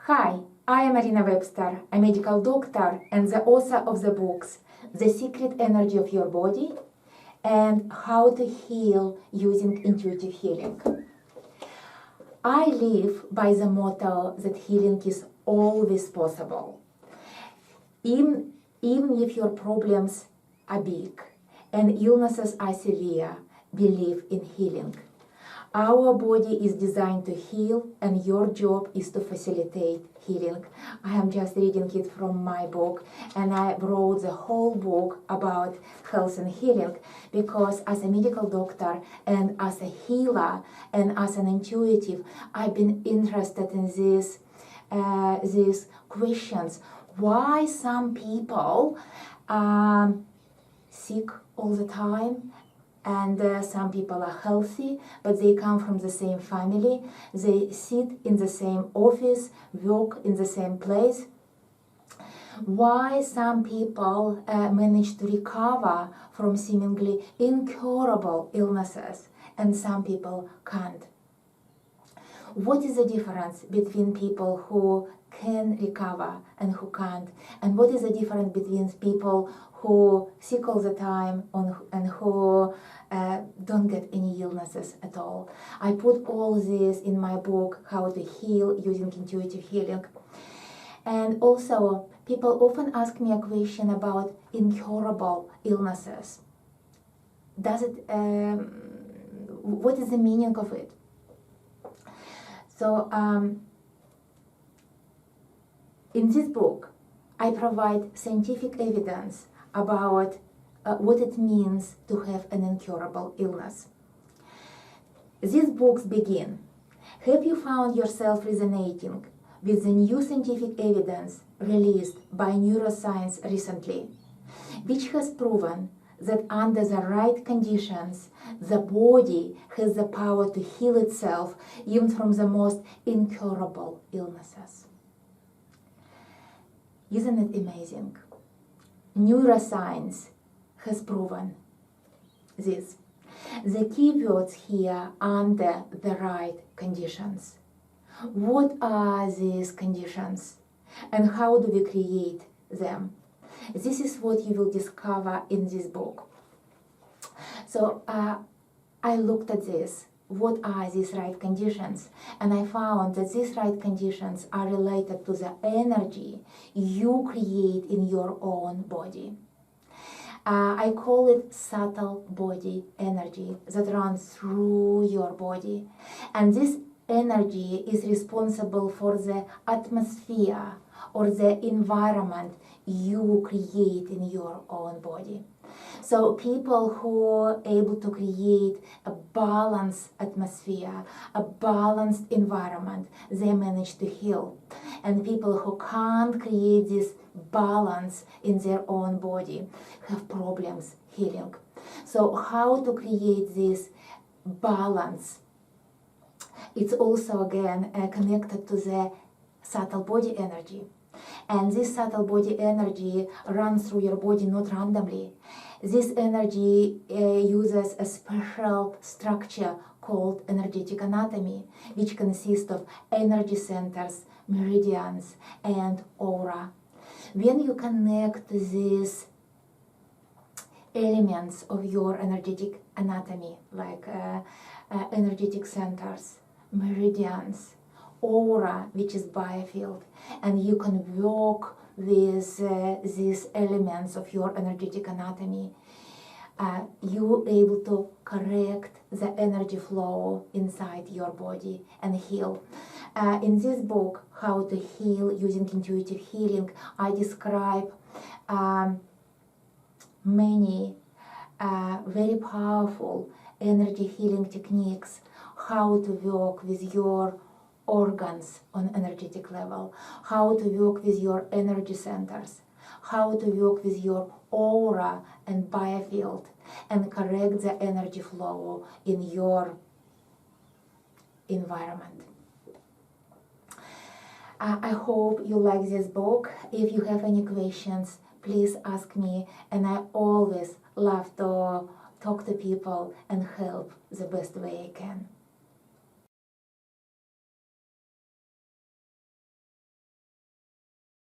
Hi, I am Marina Webster, a medical doctor and the author of the books The Secret Energy of Your Body and How to Heal Using Intuitive Healing. I live by the motto that healing is always possible. Even if your problems are big and illnesses are severe, believe in healing. Our body is designed to heal, and your job is to facilitate healing. I am just reading it from my book, and I wrote the whole book about health and healing because as a medical doctor and as a healer and as an intuitive, I've been interested in these questions. Why some people are sick all the time, and some people are healthy, but they come from the same family, they sit in the same office, work in the same place. Why some people manage to recover from seemingly incurable illnesses and some people can't? What is the difference between people who can recover and who can't? And what is the difference between people who sick all the time and who don't get any illnesses at all? I put all this in my book, How to Heal Using Intuitive Healing. And also, people often ask me a question about incurable illnesses. What is the meaning of it? So, in this book, I provide scientific evidence about what it means to have an incurable illness. These books begin, have you found yourself resonating with the new scientific evidence released by neuroscience recently, which has proven that under the right conditions, the body has the power to heal itself even from the most incurable illnesses? Isn't it amazing? Neuroscience has proven this. The key words here under the right conditions. What are these conditions and how do we create them? This is what you will discover in this book. So I looked at this. What are these right conditions? And I found that these right conditions are related to the energy you create in your own body. I call it subtle body energy that runs through your body. And this energy is responsible for the atmosphere or the environment you create in your own body. So people who are able to create a balanced atmosphere, a balanced environment, they manage to heal. And people who can't create this balance in their own body have problems healing. So how to create this balance? It's also again connected to the subtle body energy. And this subtle body energy runs through your body not randomly. This energy uses a special structure called energetic anatomy, which consists of energy centers, meridians, and aura. When you connect these elements of your energetic anatomy, like energetic centers, meridians, aura, which is biofield, and you can work with these elements of your energetic anatomy, you're able to correct the energy flow inside your body and heal. In this book, How to Heal Using Intuitive Healing, I describe many very powerful energy healing techniques, how to work with your organs on energetic level, how to work with your energy centers, how to work with your aura and biofield, and correct the energy flow in your environment. I hope you like this book. If you have any questions, please ask me, and I always love to talk to people and help the best way I can.